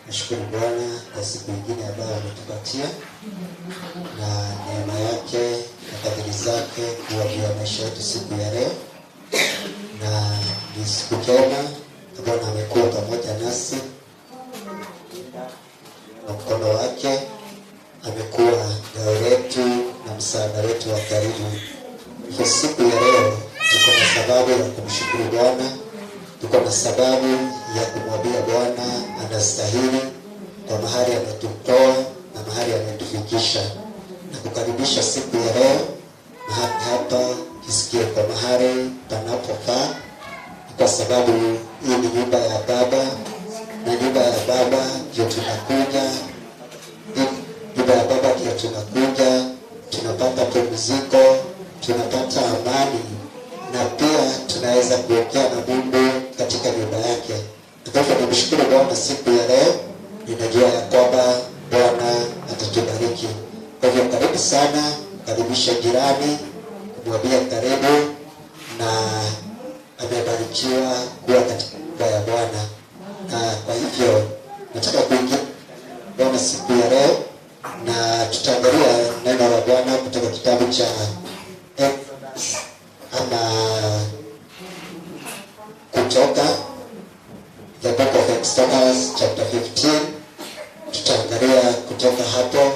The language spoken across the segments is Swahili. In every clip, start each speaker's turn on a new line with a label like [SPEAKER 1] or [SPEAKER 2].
[SPEAKER 1] Nashukuru Bwana kwa siku nyingine ambayo ametupatia na neema yake na fadhili zake kuwa juu ya maisha yetu siku ya leo. Na ni siku njema Bwana amekuwa pamoja nasi, na mkono wake amekuwa ngao letu na msaada wetu wa karibu. Kwa siku ya leo tuko na sababu ya kumshukuru Bwana, tuko na sababu ya kumwambia Bwana anastahili kwa mahali ametutoa na mahali ametufikisha, na kukaribisha siku ya leo mahali hapa kisikie kwa mahali panapofaa, kwa sababu hii ni nyumba ya Baba, na nyumba ya Baba ndio tunakuja. Nyumba ya Baba ndio tunakuja, tunapata pumziko, tunapata amani, na pia tunaweza kuongea na Mungu katika nyumba yake. Kwa hivyo nimshukuru Bwana siku ya leo, ninajua ya kwamba Bwana atatubariki. Kwa hivyo karibu sana, karibisha jirani, kumwambia karibu na amebarikiwa kuwa katika nyumba ya Bwana. Na kwa hivyo nataka kuingia Bwana siku ya leo, na tutaangalia neno la Bwana kutoka kitabu cha ama Kutoka, the book of Exodus chapter 15. Tutaangalia kutoka hapo.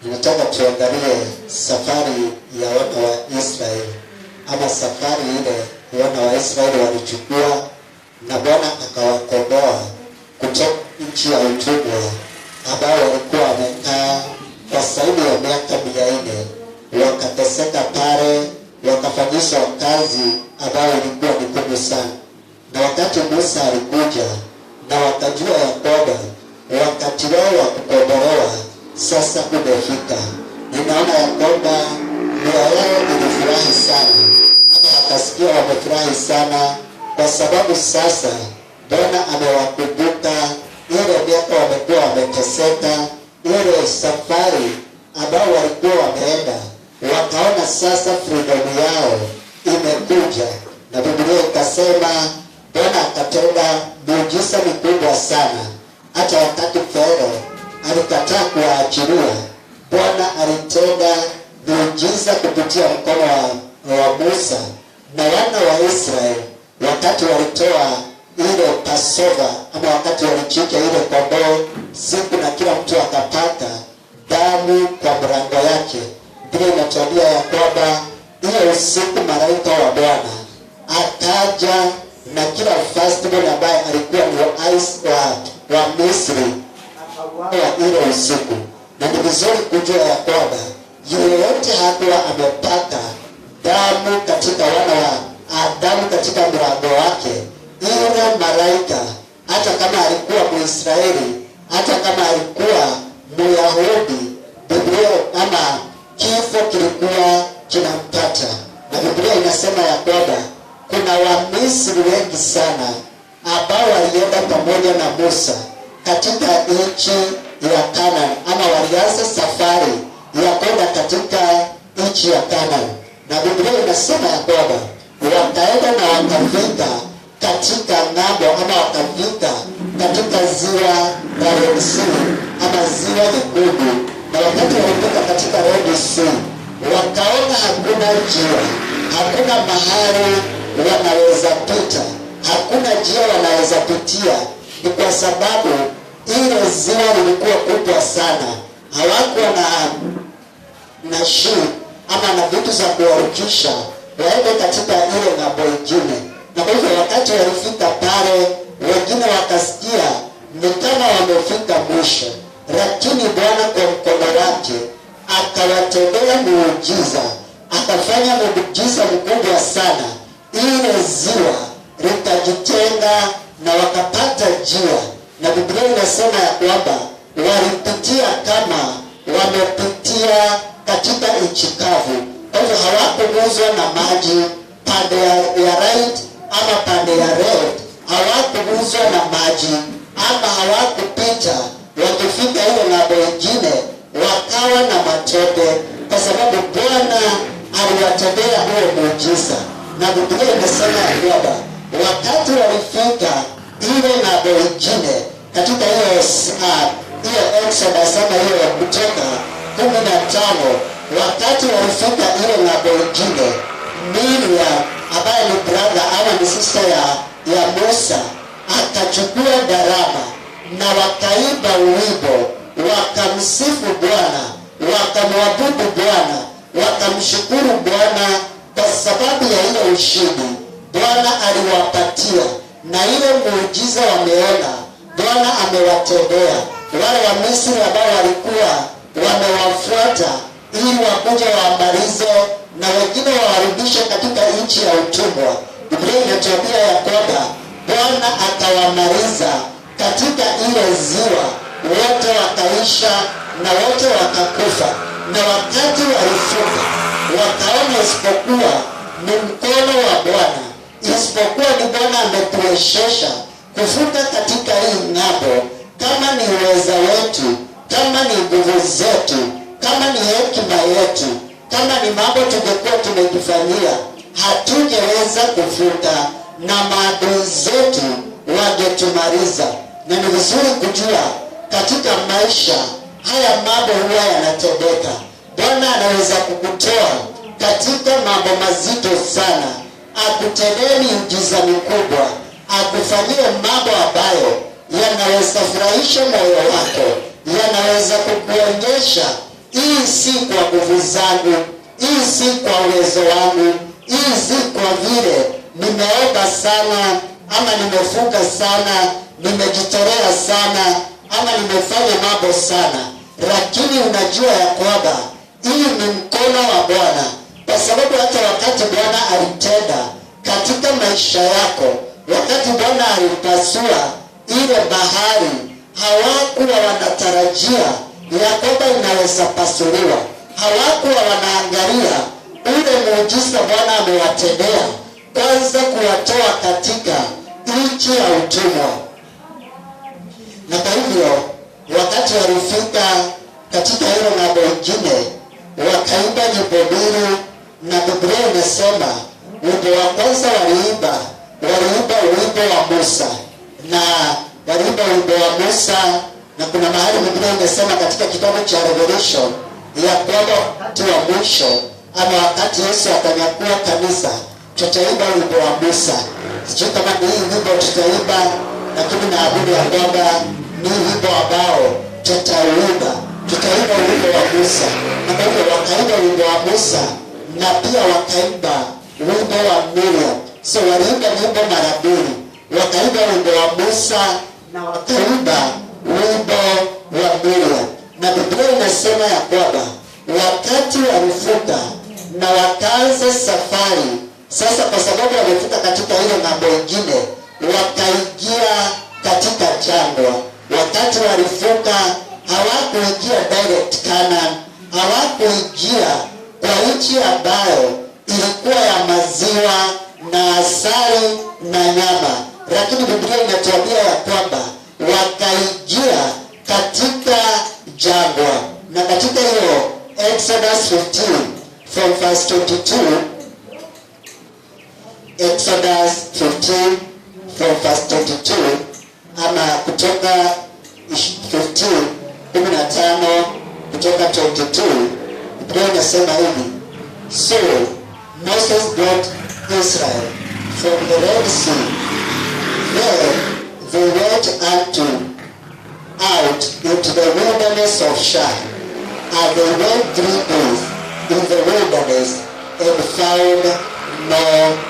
[SPEAKER 1] Ninataka tuangalie safari ya wana wa Israeli, ama safari ile wana wa Israeli walichukua na Bwana akawakomboa kutoka nchi ya utumwa ambao walikuwa wamekaa kwa zaidi ya miaka 400, wakateseka pale, wakafanyishwa kazi ambayo ilikuwa ni ngumu sana. Na wakati Musa alikuja na wakajua ya kwamba wakati wao wa kukombolewa sasa umefika, ninaona ya kwamba mioyo yao ilifurahi sana, hata wakasikia wamefurahi sana, kwa sababu sasa Bwana amewakumbuka ile miaka wamekuwa wameteseka, ile safari ambao walikuwa wameenda. Wakaona sasa freedom yao imekuja, na Biblia ikasema Bwana akatenda miujiza mikubwa sana. Hata wakati Farao alikataa kuwaachilia, Bwana alitenda miujiza kupitia mkono wa Musa. Na wana wa Israeli wakati walitoa ile Passover, ama wakati walichinja ile kondoo siku, na kila mtu akapata damu kwa mlango yake, Biblia inatuambia ya kwamba ile usiku malaika wa Bwana akaja na kila firstborn ambaye alikuwa ni wa Misri akauawa ile usiku. Na ni vizuri kujua ya kwamba yeyote hakuwa amepata damu katika wana wa Adamu katika mlango wake, ile malaika, hata kama alikuwa Mwisraeli, hata kama alikuwa Myahudi, Biblia ama kifo kilikuwa kinampata. Na Biblia inasema ya kwamba kuna Wamisri wengi sana ambao walienda pamoja na Musa katika nchi ya Kanani, ama walianza safari ya kwenda katika nchi ya Kanani. Na Biblia inasema ya kwamba wakaenda na wakafika katika ng'ambo, ama wakafika katika ziwa la Red Sea, ama ziwa Nyekundu. Na wakati walifika katika Red Sea, wakaona hakuna njia, hakuna mahali wanaweza pita, hakuna njia wanaweza pitia. Ni kwa sababu ile ziwa lilikuwa kubwa sana, hawakuwa na ship ama na vitu za kuwarukisha waende katika ile ng'ambo ingine. Na kwa hivyo wakati walifika pale, wengine wakasikia ni kama wamefika mwisho, lakini Bwana kwa mkono wake akawatendea muujiza, akafanya muujiza mkubwa sana. Ile ziwa likajitenga na wakapata njia. Na Biblia inasema ya kwamba walipitia kama wamepitia katika nchi kavu. Kwa hivyo hawakuguzwa na maji pande ya right ama pande ya left, hawakuguzwa na maji ama hawakupita wakifika hiyo ng'ambo ingine wakawa na matope, kwa sababu Bwana aliwatendea huo muujiza. Na Biblia inasema ya kwamba wakati walifika ile ng'ambo ingine katika hiyo Exodus ama hiyo ya Kutoka 15, wakati walifika ile ng'ambo ingine, Miriam ambaye ni brother ama ni sister ya Musa akachukua darama na wakaimba wimbo, wakamsifu Bwana, wakamwabudu Bwana, wakamshukuru Bwana kwa sababu ya ile ushindi Bwana aliwapatia na ile muujiza wameona Bwana amewatendea. Wale wa Misri ambao walikuwa wamewafuata ili wakuja waamalize na wengine wawarudishe katika nchi ya utumwa, Biblia inatuambia ya kwamba Bwana atawamaliza katika ile ziwa, wote wakaisha na wote wakakufa. Na wakati walifuka wakaona isipokuwa ni mkono wa Bwana, isipokuwa ni Bwana ametuwezesha kufuka katika hii ng'ambo. Kama ni uweza wetu, kama ni nguvu zetu, kama ni hekima yetu, kama ni mambo tungekuwa tumejifanyia, hatungeweza kufuka na maadui zetu wangetumaliza. Na ni vizuri kujua katika maisha haya mambo huwa yanatendeka. Bwana anaweza kukutoa katika mambo mazito sana, akutendee miujiza mikubwa, akufanyie mambo ambayo yanaweza furahisha moyo wako, yanaweza kukuonyesha hii si kwa nguvu zangu, hii si kwa uwezo wangu, hii si kwa vile nimeomba sana ama nimefunga sana, nimejitolea sana ama nimefanya mambo sana, lakini unajua ya kwamba hii ni mkono wa Bwana. Kwa sababu hata wakati Bwana alitenda katika maisha yako, wakati Bwana alipasua ile bahari, hawakuwa wanatarajia ya kwamba inaweza pasuliwa. Hawakuwa wanaangalia ule muujiza Bwana amewatendea, kwanza kuwatoa katika nchi ya utumwa. Na kwa hivyo wakati walifika katika hilo ng'ambo ingine, wakaimba nyimbo mbili, na Biblia inasema wimbo wa kwanza waliimba wimbo wa Musa, na waliimba wimbo wa Musa. Na kuna mahali Biblia inasema katika kitabu cha Revelation ya kwamba wakati wa mwisho ama wakati Yesu atanyakua kanisa, tutaimba wimbo wa Musa. Sijui kama ni hii wimbo tutaimba, lakini naabudu ya kwamba ni wimbo ambao tutaimba wimbo wa Musa. Na kwa hivyo wakaimba wimbo wa Musa na pia wakaimba wimbo wa Miriam. So waliimba wimbo mara mbili, wakaimba wimbo wa Musa na wakaimba wimbo wa Miriam. Na Biblia inasema ya kwamba wakati walifuka na wakaanza safari sasa, kwa sababu walifuka katika ile ng'ambo ingine, wakaingia katika jangwa. Wakati walifuka hawakuingia direct Canaan, hawakuingia kwa nchi ambayo ilikuwa ya maziwa na asali na nyama, lakini Biblia inatuambia ya kwamba wakaingia katika jangwa. Na katika hiyo Exodus 15 from verse 22, Exodus 15 from verse 22 ama Kutoka 15:15 kutoka 22, Biblia inasema hivi: So Moses brought Israel from the Red Sea. Then they went out into the wilderness of Shur, and they went 3 days in the wilderness and found no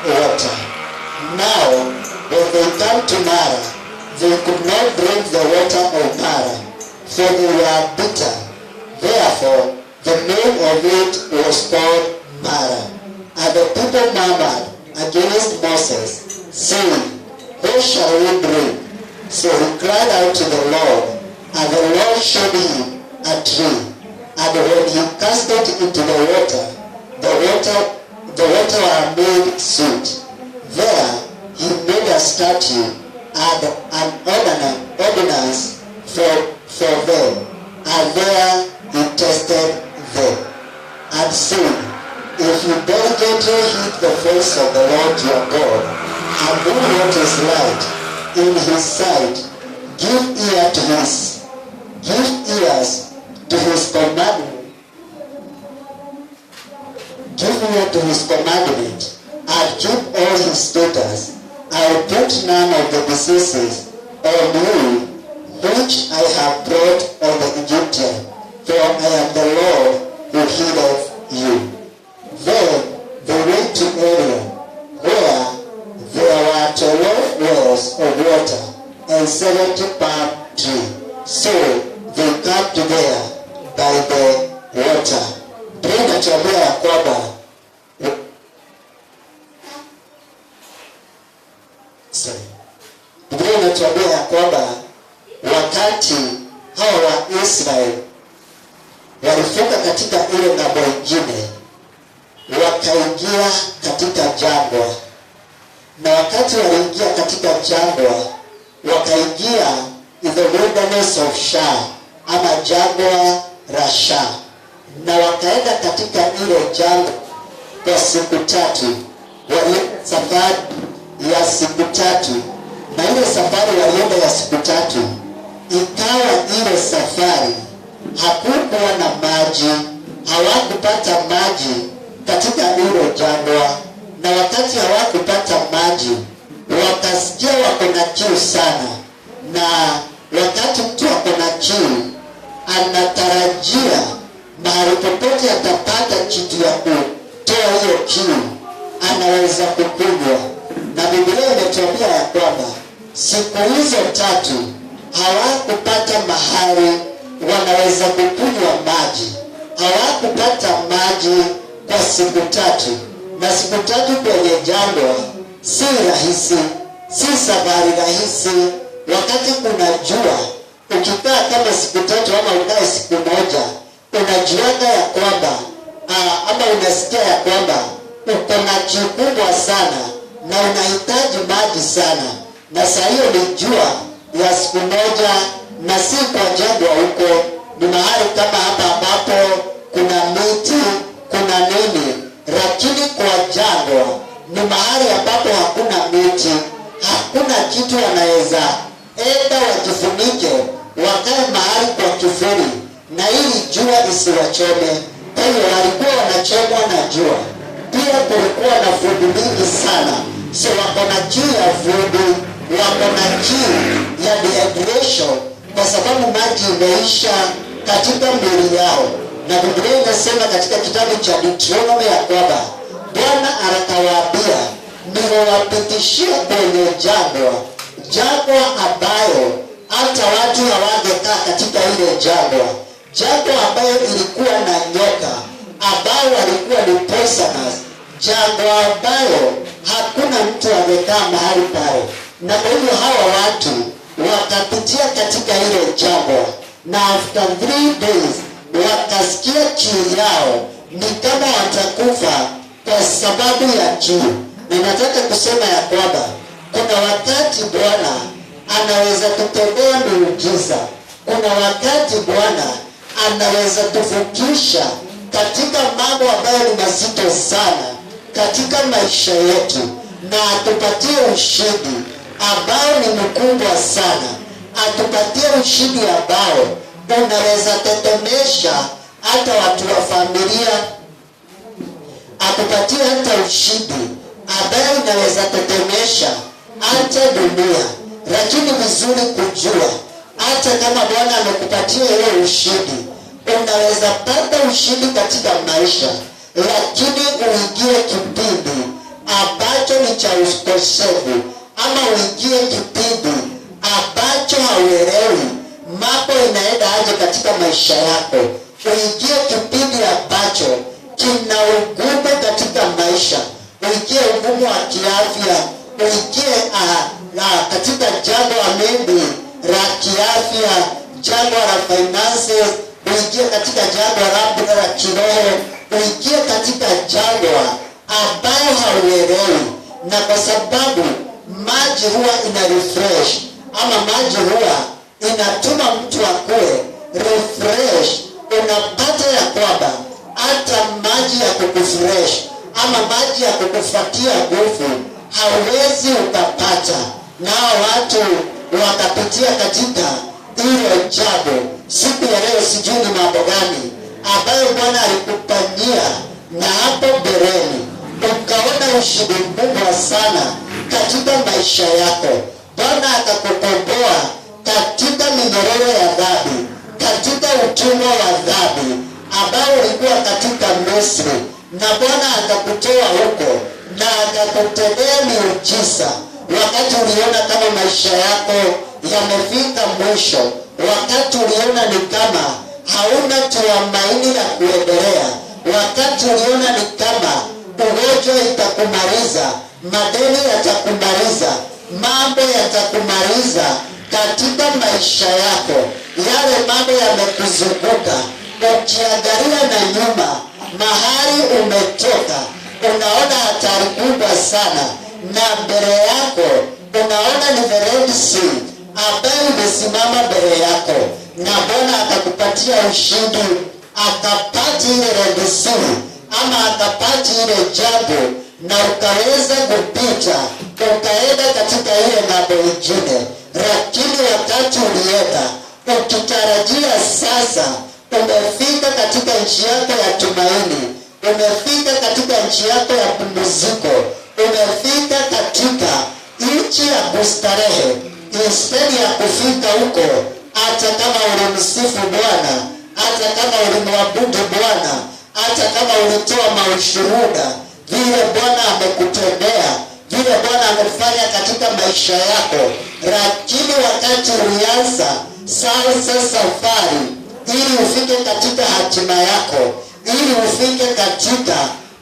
[SPEAKER 1] water. Now when they came to Mara, they could not drink the water of Mara, for they were bitter. Therefore the name of it was called Mara. And the people murmured against Moses, saying, What shall we drink? So he cried out to the Lord, and the Lord showed him a tree. And when he cast it into the water were made sweet. There he made a statue and an ordinance for them, and there he tested them, and said, If you diligently heed the voice of the Lord your God, and do what is right in his sight, give ears commandment, give ear to his commandment, and keep all his statutes. I will put none of the diseases on you, which I have brought on the Egyptian, for I am the Lord who healeth you. Then they went to Aaron, where there were 12 wells of water and 70 palm trees. So they camped there by the water. Biblia inatuambia ya kwamba wakati hao wa Israeli walivuka katika ile ng'ambo nyingine, wakaingia katika jangwa, na wakati waliingia katika jangwa, wakaingia in the wilderness of Shur, ama jangwa la Shur, na wakaenda katika ile jangwa kwa siku 3. Walienda safari ya siku 3, na ile safari walienda ya siku 3, ikawa ile safari hakukuwa na maji, hawakupata maji katika ile jangwa. Na wakati hawakupata maji, wakasikia wako na kiu sana. Na wakati mtu wako na kiu, anatarajia mahali popote atapata kitu ya kutoa hiyo kiu, anaweza kukunywa. Na Biblia imetuambia ya kwamba siku hizo 3 hawakupata mahali wanaweza kukunywa maji. Hawakupata maji kwa siku 3. Na siku 3 kwenye jangwa si rahisi, si safari rahisi. Wakati kuna jua, ukikaa kama siku 3 ama ukae siku 1, unajuaga ya kwamba ama unasikia ya kwamba uko na kiu kubwa sana na unahitaji maji sana. Na saa hiyo ni jua ya siku 1, na si kwa jangwa huko, ni mahali kama hapa ambapo kuna miti, kuna nini. Lakini kwa jangwa ni mahali ambapo hakuna miti, hakuna kitu wanaweza enda wajifunike, wakae mahali kwa kivuli, na ili jua isiwachome. Kwa hiyo walikuwa wanachomwa na jua. Pia kulikuwa na vumbi mingi sana, so wako na kiu ya vumbi, wako na kiu ya dehydration, kwa sababu maji imeisha katika miili yao. Na Biblia inasema katika kitabu cha Deuteronomy ya kwamba Bwana akawaambia, nimewapitishia kwenye jangwa ambayo hata watu hawangekaa katika ile jangwa ambayo ilikuwa na nyoka ambao walikuwa ni poisonous, jangwa ambayo hakuna mtu angekaa mahali pale. Na kwa hivyo hawa watu wakapitia katika ile jangwa, na after 3 days wakasikia kiu yao ni kama watakufa kwa sababu ya kiu. Na nataka kusema ya kwamba kuna wakati Bwana anaweza kutendea miujiza. Kuna wakati Bwana anaweza tuvukisha katika mambo ambayo ni mazito sana katika maisha yetu, na atupatie ushindi ambao ni mkubwa sana. Atupatie ushindi ambao unaweza tetemesha hata watu wa familia. Atupatie hata ushindi ambayo unaweza tetemesha hata dunia. Lakini vizuri kujua, hata kama Bwana amekupatia ile ushindi, unaweza pata ushindi katika maisha, lakini uingie kipindi ambacho ni cha ukosefu, ama uingie kipindi ambacho hauelewi mambo inaenda aje katika maisha yako. Uingie kipindi ambacho kina ugumu katika maisha, uingie ugumu wa kiafya, uingie katika jangwa maybe la kiafya, jangwa la finances, uingie katika jangwa la kiroho, uingie katika jangwa ambayo hauelewi. Na kwa sababu maji huwa ina refresh, ama maji huwa inatuma mtu akue refresh, unapata ya kwamba hata maji ya kukufresh ama maji ya kukufatia nguvu hauwezi ukapata. Na watu wakapitia katika ile jambo Siku ya leo sijui ni mambo gani ambayo Bwana alikufanyia na hapo mbeleni ukaona ushindi mkubwa sana katika maisha yako. Bwana akakukomboa katika minyororo ya dhambi, katika utumwa wa dhambi ambao ulikuwa katika Misri, na Bwana akakutoa huko na akakutendea miujiza. Wakati uliona kama maisha yako yamefika mwisho, wakati uliona ni kama hauna tumaini la kuendelea, wakati uliona ni kama ugonjwa itakumaliza, madeni yatakumaliza, mambo yatakumaliza katika maisha yako, yale mambo yamekuzunguka, ukiangalia na nyuma mahali umetoka, unaona hatari kubwa sana, na mbele yako unaona ni Red Sea ambayo imesimama mbele yako, na Bwana akakupatia ushindi, akapati ile Red Sea ama akapati ile jambo, na ukaweza kupita ukaenda katika ile mambo ingine. Lakini wakati ulienda ukitarajia sasa umefika katika nchi yako ya tumaini, umefika katika nchi yako ya pumziko, umefika katika nchi ya kustarehe, instead ya kufika huko, hata kama ulimsifu Bwana, hata kama ulimwabudu Bwana, hata kama ulitoa maushuhuda vile Bwana amekutendea, vile Bwana amefanya katika maisha yako, lakini wakati ulianza sasa safari ili ufike katika hatima yako, ili ufike katika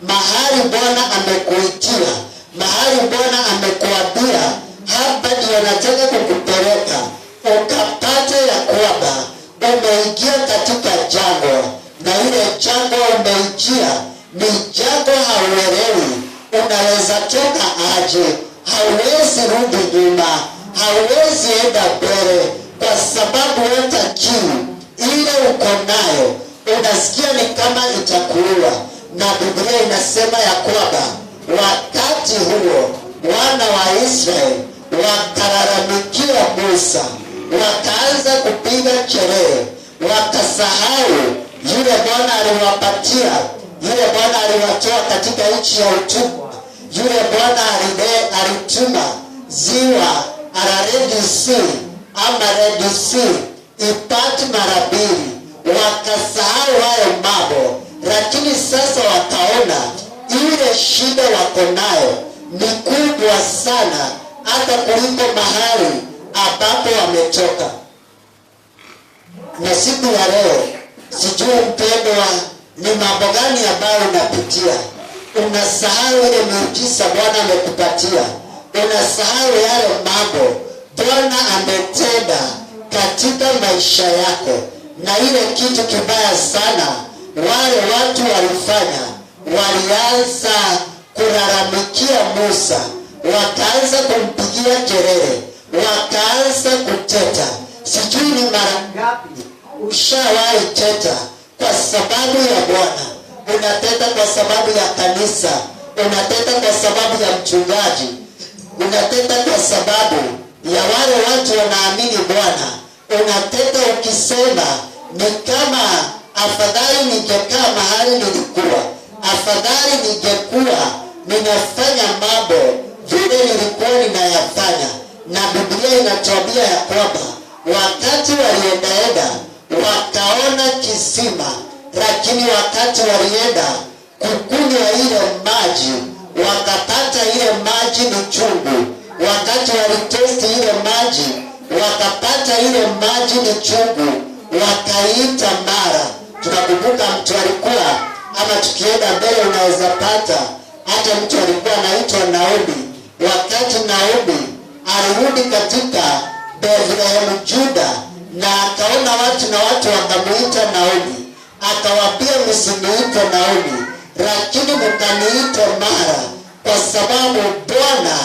[SPEAKER 1] mahali Bwana amekuitia, mahali Bwana amekuambia hapa ndio nataka kukupeleka, ukapate ya kwamba umeingia katika jangwa, na ile jangwa umeingia ni jangwa hauelewi unaweza toka aje, hauwezi rudi nyuma, hauwezi enda mbele, kwa sababu hata kiu ile uko nayo unasikia ni kama itakuua. Na Biblia inasema ya kwamba wakati huo wana wa Israeli wakalalamikia Musa, wakaanza kupiga kelele, wakasahau yule Bwana aliwapatia, yule Bwana aliwatoa katika nchi ya utumwa, yule Bwana alituma ziwa la Red Sea ama Red Sea ipate mara mbili. Wakasahau hayo mambo, lakini sasa wakaona ile shida wako nayo ni kubwa sana hata kuliko mahali ambapo wametoka. Na siku ya leo sijui mpendwa, ni mambo gani ambayo unapitia? Unasahau ile miujiza Bwana amekupatia, unasahau yale mambo Bwana ametenda katika maisha yako. Na ile kitu kibaya sana wale watu walifanya, walianza kulalamikia Musa, wakaanza kumpigia kelele, wakaanza kuteta. Sijui ni mara ngapi ushawahi teta kwa sababu ya Bwana, unateta kwa sababu ya kanisa, unateta kwa sababu ya mchungaji, unateta kwa sababu ya wale watu wanaamini Bwana, unateta ukisema ni kama afadhali ningekaa mahali nilikuwa, afadhali ningekuwa ninafanya mambo vile nilikuwa ninayafanya. Na Biblia inatuambia ya kwamba wakati waliendaenda wakaona kisima, lakini wakati walienda kukunywa ile maji wakapata ile maji ni chungu. Wakati walitesti ile maji wakapata ile maji ni chungu, wakaita Mara. Tunakumbuka mtu alikuwa, ama tukienda mbele unaweza pata hata mtu alikuwa anaitwa Naomi. Wakati Naomi alirudi katika Bethlehem Juda, na akaona watu na watu wakamuita Naomi, akawaambia msiniite Naomi, lakini mkaniite Mara, kwa sababu Bwana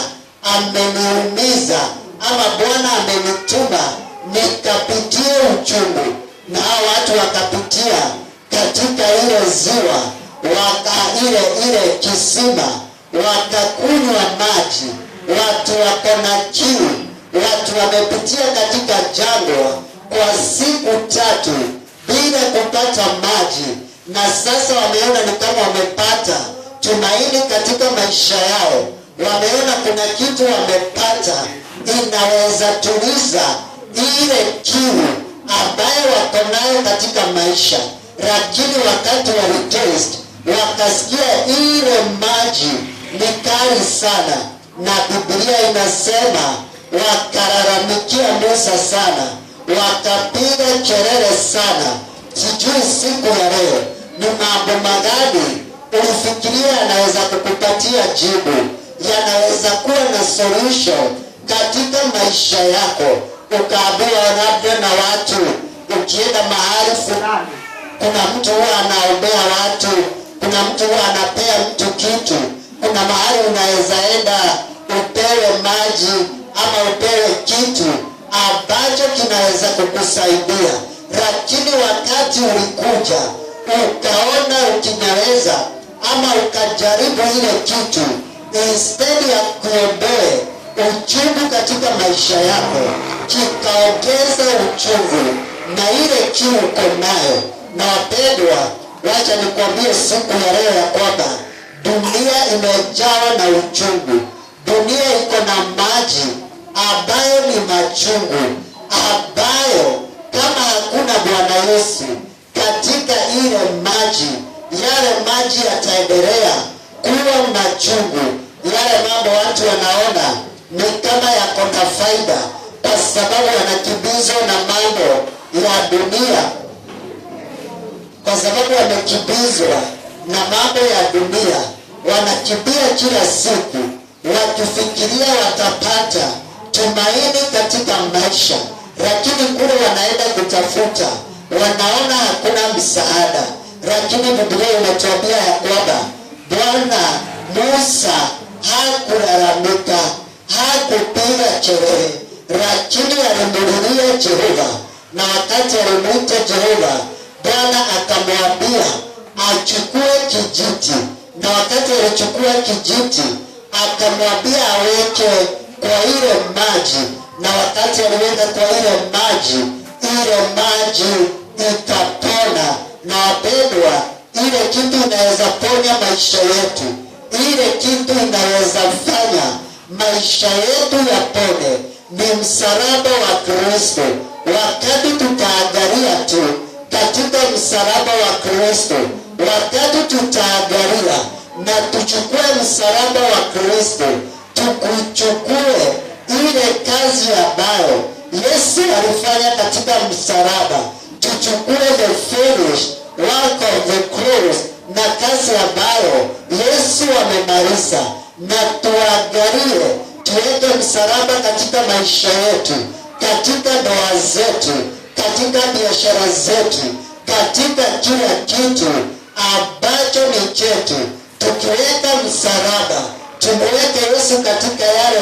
[SPEAKER 1] ameniumiza ama Bwana amenituma nikapitie uchungu. Na hao watu wakapitia katika ile ziwa, ile kisima, wakakunywa maji. Watu wako na kiu, watu wamepitia katika jangwa kwa siku 3 watu bila kupata maji, na sasa wameona ni kama wamepata tumaini katika maisha yao. Wameona kuna kitu wamepata inaweza tuliza ile kiu ambayo wako nayo katika maisha. Lakini wakati wa taste wakasikia ile maji ni kali sana, na Biblia inasema wakalalamikia Musa sana, wakapiga kelele sana. Sijui siku ya leo ni mambo magani ulifikiria yanaweza kukupatia jibu, yanaweza kuwa na solution katika maisha yako. Ukaambiwa labda na watu, ukienda mahali fulani kuna mtu huwa anaombea watu, kuna mtu huwa anapea mtu kitu, kuna mahali unaweza enda upewe maji ama upewe kitu ambacho kinaweza kukusaidia. Lakini wakati ulikuja ukaona ukinaweza ama ukajaribu ile kitu, instead ya kuondoe uchungu katika maisha yako, kikaongeza uchungu na ile kiu uko nayo. Na wapendwa, wacha nikwambie siku ya leo ya kwamba dunia imejawa na uchungu. Dunia iko na maji ambayo ni machungu, ambayo kama hakuna Bwana Yesu katika ile maji, yale maji yataendelea kuwa machungu. Yale mambo watu wanaona ni kama yako na faida, kwa sababu wanakimbizwa na mambo ya dunia. Kwa sababu wamekimbizwa na mambo ya dunia, wanakimbia kila siku wakifikiria watapata tumaini katika maisha, lakini kule wanaenda kutafuta wanaona hakuna msaada. Lakini Biblia inatuambia ya kwamba Bwana Musa hakulalamika, hakupiga kelele, lakini alimulilia Jehova. Na wakati alimuita Jehova, Bwana akamwambia achukue kijiti, na wakati alichukua kijiti akamwambia aweke kwa ile maji, na wakati aliweka kwa ile maji ikapona. Na wapendwa, ile kitu inaweza ponya maisha yetu, ile kitu inaweza fanya maisha yetu yapone, ni msalaba wa Kristo. Wakati tutaangalia tu katika msalaba wa Kristo, wakati tutaangalia na tuchukue msalaba wa Kristo, tukuchukue ile kazi ambayo Yesu alifanya katika msalaba, tuchukue the finished work of the cross, na kazi ambayo Yesu amemaliza, na tuangalie tuweke msalaba katika maisha yetu, katika ndoa zetu, katika biashara zetu, katika kila kitu ambacho ni chetu. Tukiweka msalaba, tumweke Yesu katika yale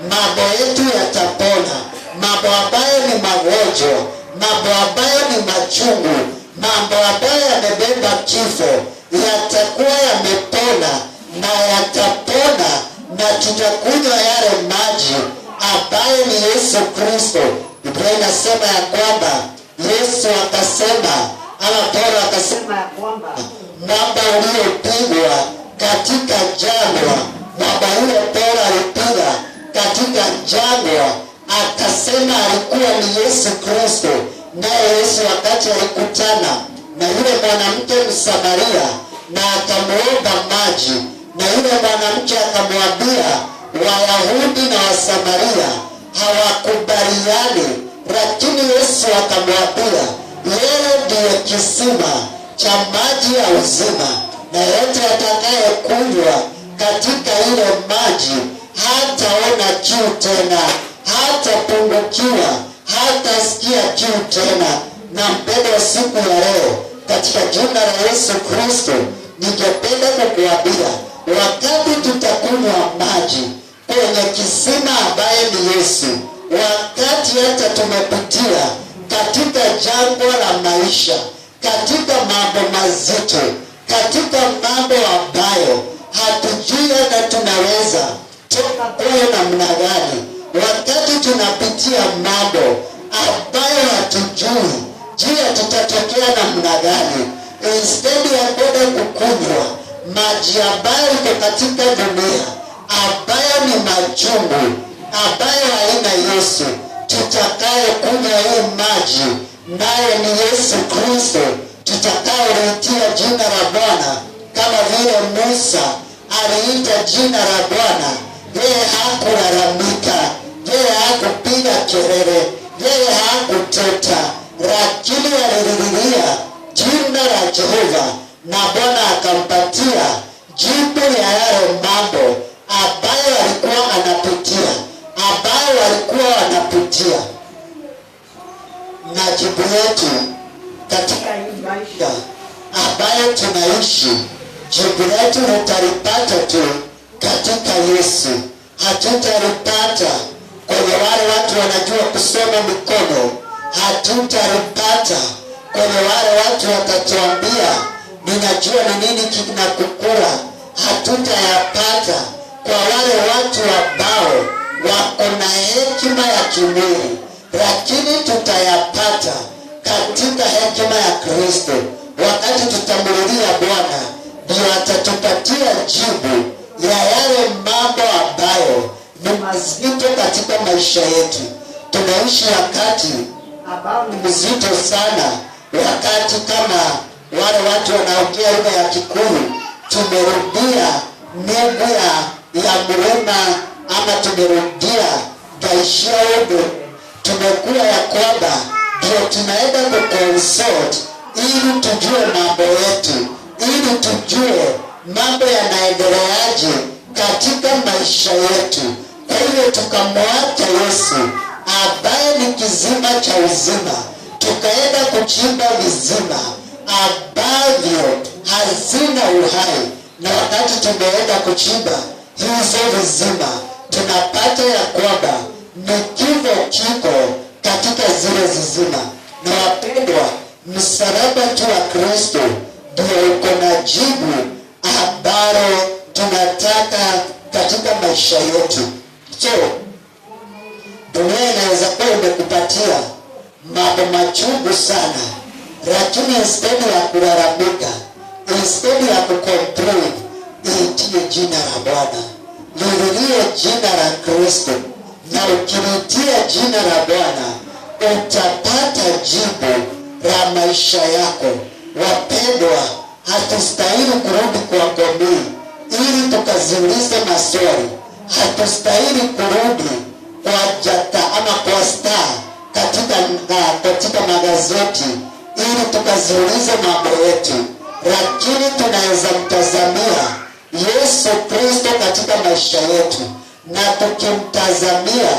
[SPEAKER 1] mambo yetu yatapona. Mambo ambayo ni magonjwa, mambo ambayo ni machungu, mambo ambayo yamebeba kifo, yatakuwa yamepona na yatapona, na tutakunywa yale maji ambayo ni Yesu Kristo. Biblia inasema ya kwamba Yesu akasema, ama Paulo akasema ya kwamba mwamba uliopigwa katika jangwa, mwamba yule Paulo alipiga katika jangwa, akasema alikuwa ni Yesu Kristo. Naye Yesu wakati alikutana na yule mwanamke Msamaria na akamuomba maji, na yule mwanamke akamwambia Wayahudi na Wasamaria hawakubaliani, lakini Yesu akamwambia yeye ndiye kisima cha maji ya uzima, na yote atakaye kunywa katika ile maji hataona kiu tena, hatapungukiwa, hatasikia kiu tena. Na mpendwa, siku ya leo katika jina la Yesu Kristo, ningependa kukuambia wakati tutakunywa maji kwenye kisima ambaye ni Yesu, wakati hata tumepitia katika jangwa la maisha, katika mambo mazito, katika mambo ambayo hatujui na tunaweza toka kwayo namna gani, wakati tunapitia mambo ambayo hatujui Je, tutatokea namna gani? Instead ya kwenda kukunywa maji ambayo iko katika dunia, ambayo ni machungu, ambayo haina Yesu, tutakaye kunywa hii maji naye ni Yesu Kristo, tutakayelia jina la Bwana kama vile Musa aliita jina la Bwana. Yeye hakulalamika, yeye hakupiga kelele, yeye hakuteta, lakini alililia jina la Jehova, na Bwana akampatia jibu ya yale mambo ambayo alikuwa anapitia, ambayo alikuwa anapitia. Na jibu letu katika hii maisha ambayo tunaishi, jibu letu tutalipata tu katika Yesu. Hatutalipata kwenye wale watu wanajua kusoma mikono, hatutalipata kwenye wale watu watatuambia ninajua ni nini kinakukula, hatutayapata kwa wale watu ambao wako na hekima ya kimwili, lakini tutayapata katika hekima ya Kristo. Wakati tutamulilia Bwana, ndio atatupatia jibu ya yale mambo ambayo ni mazito katika maisha yetu. Tunaishi wakati ambao ni mzito sana, wakati kama wale watu wanaongea lugha ya Kikuyu, tumerudia migu ya mlima, ama tumerudia gaishia udo. Tumekuwa ya kwamba ndio tunaenda kukonsult ili tujue mambo yetu, ili tujue mambo yanaendeleaje katika maisha yetu. Kwa hivyo tukamwacha Yesu ambaye ni kizima cha uzima, tukaenda kuchimba vizima ambavyo hazina uhai. Na wakati tumeenda kuchimba hizo vizima, tunapata ya kwamba ni kifo kiko katika zile zizima. Na wapendwa, msalaba tu wa Kristo ndio uko na jibu ambalo tunataka katika maisha yetu. So dunia inaweza kuwa imekupatia mambo machungu sana, lakini instead ya kulalamika, instead ya kucomplain, itie jina la Bwana, lilie jina la Kristo. Na ukilitia jina la Bwana utapata jibu la maisha yako. Wapendwa, hatustahili kurudi kwa ngomii ili tukaziulize maswali. Hatustahili kurudi kwa jata ama kwa star katika magazeti ili tukaziulize mambo yetu, lakini tunaweza mtazamia Yesu Kristo katika maisha yetu, na tukimtazamia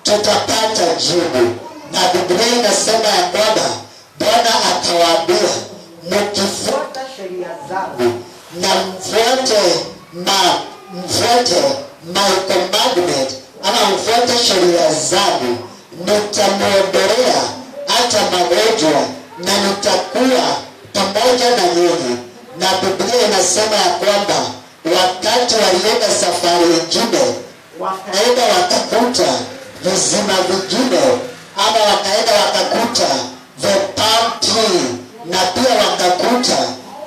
[SPEAKER 1] tutapata jibu. Na Biblia inasema ya kwamba Bwana akawaambia, mkifuata sheria zangu na mfuate my commandment, ama mfuate sheria zangu, nitamuondolea hata magonjwa na nitakuwa pamoja na nyinyi. Na Biblia inasema ya kwamba wakati walienda safari nyingine, wakaenda wakakuta vizima vingine, ama wakaenda wakakuta the palm tree, na pia wakakuta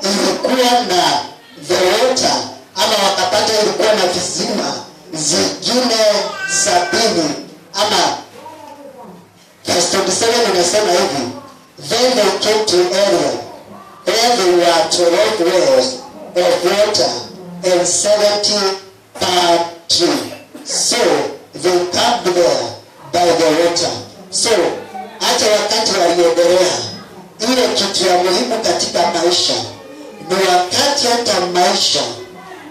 [SPEAKER 1] ilikuwa na the water, ama wakapata ilikuwa na vizima zingine 70. Ama verse 27 inasema hivi, then they came to area where there were 12 wells of water and 70 palm tree. So they camped there by the water. So hata wakati waliendelea, ile kitu ya muhimu katika maisha ni wakati hata maisha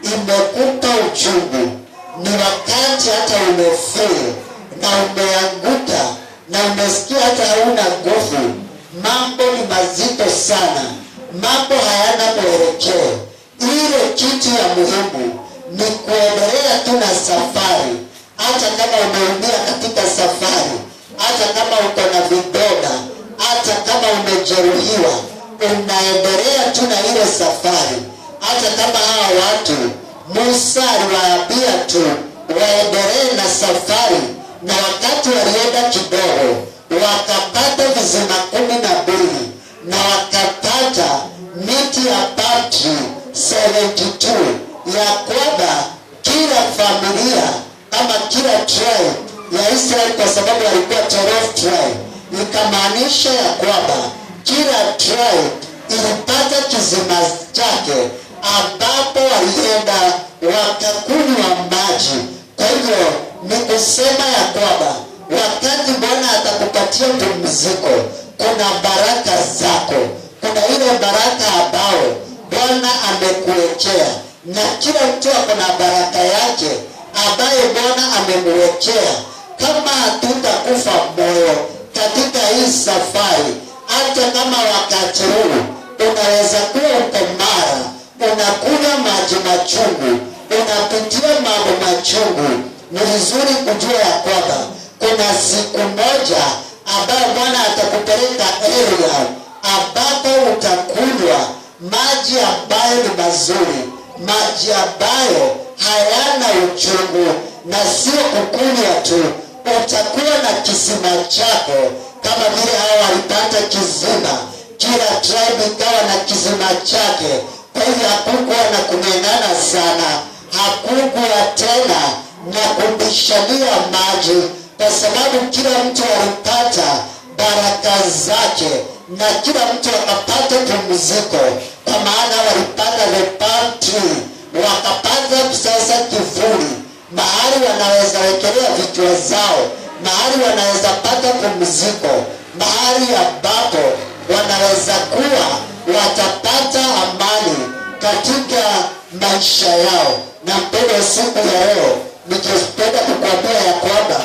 [SPEAKER 1] imekupa uchungu, ni wakati hata umefeli na umeanguka na umesikia hata hauna nguvu, mambo ni mazito sana, mambo hayana mwelekeo. Ile kitu ya muhimu ni kuendelea tu na safari. Hata kama umeumia katika safari, hata kama uko na vidonda, hata kama umejeruhiwa, unaendelea tu na ile safari. Hata kama hawa watu Musa aliwaambia tu waendelee na safari, na wakati walienda kidogo wakapata vizima 12, na wakapata miti ya palm tree 72, ya kwamba kila familia ama kila tribe ya Israeli, kwa sababu walikuwa 12 tribe, ikamaanisha ya kwamba kila tribe ilipata kizima chake ambapo walienda wakakunywa maji. Kwa hivyo ni kusema ya kwamba wakati Bwana atakupatia pumziko, kuna baraka zako, kuna ile baraka ambao Bwana amekuwekea, na kila mtu ako na baraka yake ambaye Bwana amemwekea. Kama hatutakufa moyo katika hii safari, hata kama wakati huu unaweza kuwa uko Mara, unakunywa maji machungu, unapitia mambo machungu, ni vizuri kujua ya kwamba kuna siku moja ambayo Bwana atakupeleka area ambapo utakunywa maji ambayo ni mazuri, maji ambayo hayana uchungu, na sio kukunywa tu, utakuwa na kisima chako kama vile hao walipata kisima. Kila tribe ikawa na kisima chake. Kwa hivyo hakukuwa na kumenana sana, hakukuwa tena na kubishania maji, kwa sababu kila mtu alipata baraka zake na kila mtu akapata pumziko, kwa maana walipata the palm tree, wakapata sasa kivuli, mahali wanaweza wekelea vichwa zao, mahali wanaweza pata pumziko, mahali ambapo wanaweza kuwa watapata amani katika maisha yao. Na mpendo, siku ya leo nikipenda kukuambia ya kwamba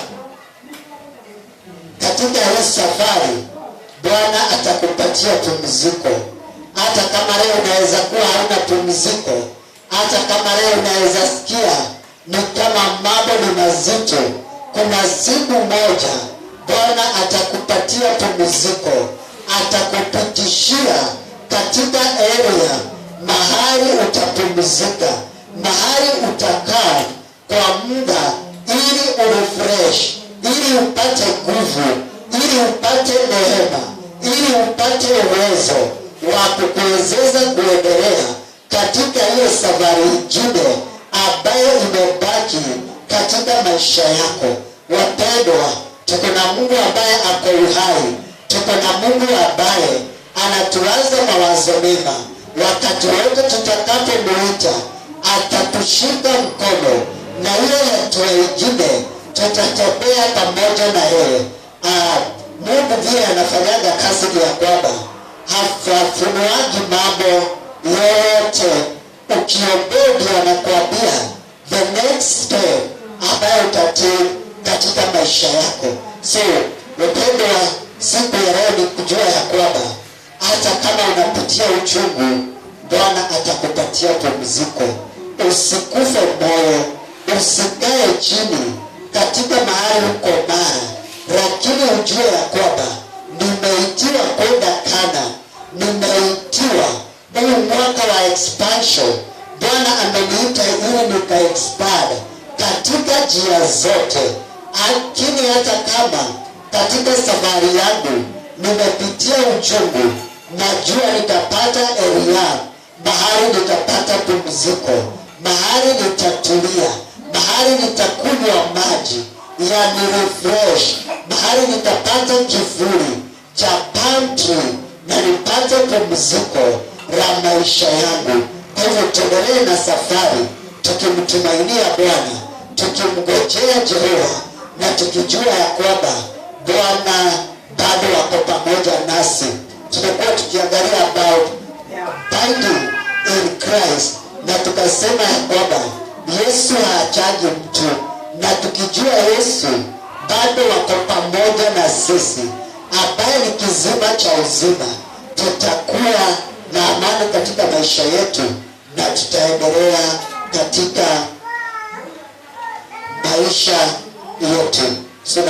[SPEAKER 1] katika hii safari Bwana atakupatia pumziko. Hata kama leo unaweza kuwa hauna pumziko, hata kama leo unaweza sikia ni kama mambo ni mazito, kuna siku moja Bwana atakupatia pumziko, atakupitishia katika area mahali utapumzika, mahali utakaa kwa muda, ili urefresh, ili upate nguvu, ili upate neema, ili upate uwezo wa kukuwezesha kuendelea katika hiyo safari nyingine ambayo imebaki katika maisha yako. Wapendwa, tuko na Mungu ambaye ako uhai, tuko na Mungu ambaye anatuwaza mawazo mema. Wakati wote tutakapomuita, atatushika mkono, na hiyo hatua ingine tutatembea pamoja na yeye. Mungu vile anafanyaga kazi ya kwamba hafunuaji mambo yote. Ukiombea anakuambia the next step ambayo utatake katika maisha yako. So wapendwa, siku ya leo ni kujua ya kwamba hata kama unapitia uchungu, Bwana atakupatia pumziko. Usikufe moyo, usikae chini katika mahali uko Mara, lakini ujue ya kwamba nimeitiwa kwenda Kana, nimeitiwa huu mwaka wa expansion. Bwana ameniita ili nika-expand katika njia zote. Lakini hata kama katika safari yangu nimepitia uchungu, najua nitapata area mahali nitapata pumziko, mahali nitatulia, mahali nitakunywa maji yani refresh, mahali nitapata kivuli cha palm tree na nipate pumziko la maisha yangu. Kwa hivyo tuendelee na safari tukimtumainia Bwana, tukimngojea Jehova, na tukijua ya kwamba Bwana bado wako pamoja nasi. Tumekuwa tukiangalia about abiding in Christ, na tukasema ya kwamba Yesu haachaji mtu, na tukijua Yesu bado wako pamoja na sisi, ambaye ni kizima cha uzima, tutakuwa na amani katika maisha yetu, na tutaendelea katika maisha yetu. So